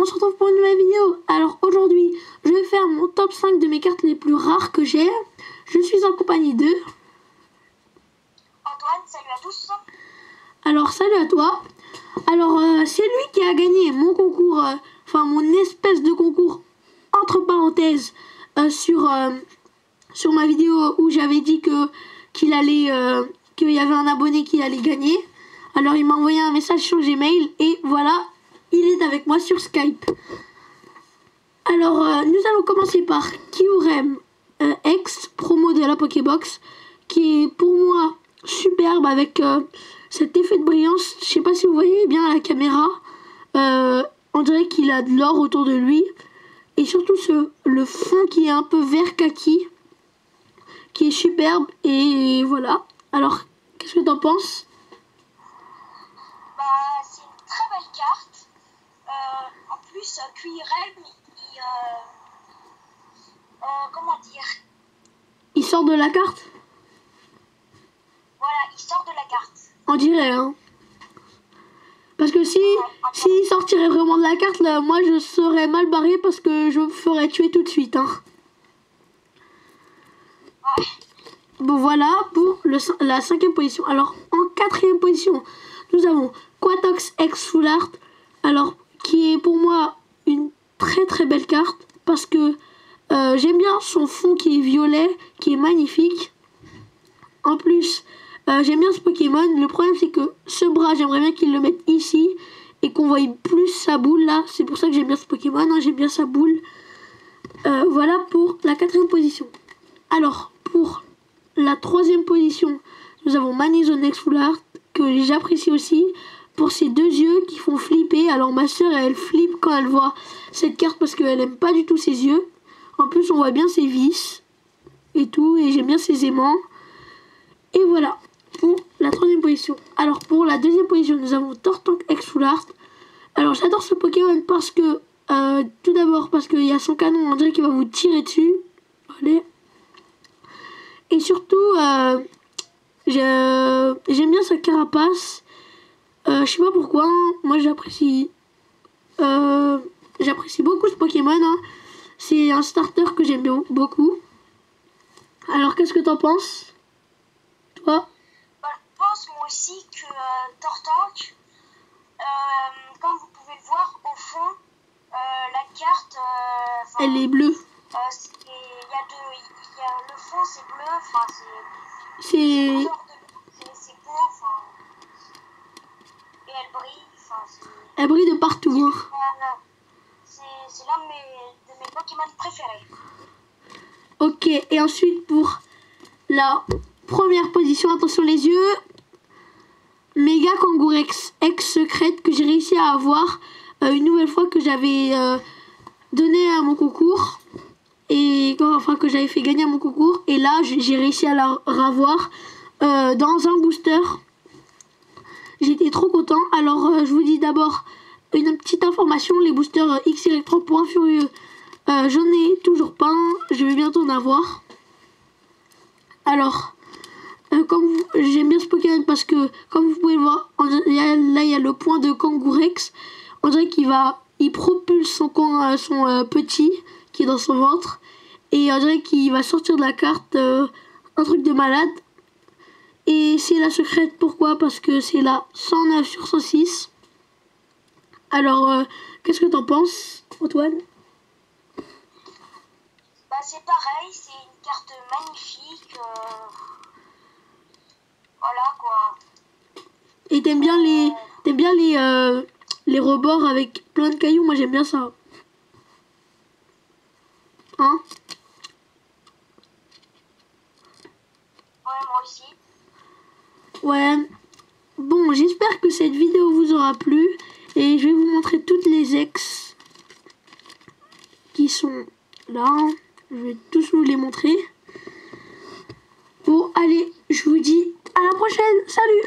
on se retrouve pour une nouvelle vidéo. Alors aujourd'hui, je vais faire mon top 5 de mes cartes les plus rares que j'ai. Je suis en compagnie de... Antoine, salut à tous. Alors salut à toi. Alors c'est lui qui a gagné mon concours, enfin mon espèce de concours, entre parenthèses, sur ma vidéo où j'avais dit qu'il y avait un abonné qui allait gagner. Alors il m'a envoyé un message sur Gmail et voilà, il est avec moi sur Skype. Alors nous allons commencer par Kyurem X, promo de la Pokébox, qui est pour moi superbe avec cet effet de brillance. Je sais pas si vous voyez bien à la caméra, on dirait qu'il a de l'or autour de lui. Et surtout le fond qui est un peu vert kaki, qui est superbe. Et voilà. Alors, qu'est-ce que t'en penses? C'est une très belle carte. En plus, Kyurem, comment dire? Il sort de la carte? Voilà, il sort de la carte. On dirait, hein. Parce que s'il sortirait vraiment de la carte, là, moi je serais mal barré parce que je me ferais tuer tout de suite, hein. Ouais. Bon, voilà pour la 5e position. Alors, en 4e position, nous avons Quatox X Full Art. Alors, qui est pour moi une très très belle carte parce que j'aime bien son fond qui est violet, qui est magnifique. En plus, j'aime bien ce Pokémon. Le problème, c'est que ce bras, j'aimerais bien qu'il le mette ici et qu'on voie plus sa boule là. C'est pour ça que j'aime bien ce Pokémon, hein. J'aime bien sa boule. Voilà pour la 4e position. Alors, pour la 3e position, nous avons Manizone X Full Art, que j'apprécie aussi pour ses deux yeux qui font flipper. Alors, ma soeur, elle flippe quand elle voit cette carte parce qu'elle aime pas du tout ses yeux. En plus, on voit bien ses vis et tout, et j'aime bien ses aimants. Et voilà pour la 3e position. Alors pour la 2e position, nous avons Tortank X Full Art. Alors j'adore ce Pokémon parce que tout d'abord parce qu'il y a son canon, on dirait qu'il va vous tirer dessus. Allez. Et surtout j'aime bien sa carapace. Je sais pas pourquoi, hein. Moi j'apprécie beaucoup ce Pokémon, hein. C'est un starter que j'aime bien beaucoup. Alors qu'est-ce que t'en penses? Toi? Je pense moi aussi que Tortank, comme vous pouvez le voir au fond, la carte, elle est bleue. Le fond c'est bleu, enfin c'est beau, enfin, et elle brille, elle brille de partout, hein. C'est l'un de mes Pokémon préférés. Ok, et ensuite pour la première position, attention les yeux, Mega Kangourex X secrète que j'ai réussi à avoir une nouvelle fois que j'avais donné à mon concours et enfin que j'avais fait gagner à mon concours, et là j'ai réussi à la revoir dans un booster. J'étais trop content. Alors je vous dis d'abord une petite information, les boosters XY3 pour un furieux, j'en ai toujours pas un, je vais bientôt en avoir. Alors j'aime bien ce Pokémon parce que, comme vous pouvez le voir, là il y a le point de Kangourex. On dirait il propulse son petit qui est dans son ventre. Et on dirait qu'il va sortir de la carte un truc de malade. Et c'est la secrète, pourquoi? Parce que c'est la 109 sur 106. Alors, qu'est-ce que t'en penses, Antoine? C'est pareil, c'est une carte magnifique. Voilà quoi. Et t'aimes bien les rebords avec plein de cailloux? Moi j'aime bien ça. Hein? Ouais, moi aussi. Ouais. Bon, j'espère que cette vidéo vous aura plu. Et je vais vous montrer toutes les ex qui sont là. Je vais tous vous les montrer. Bon, allez, je vous dis à la prochaine. Salut!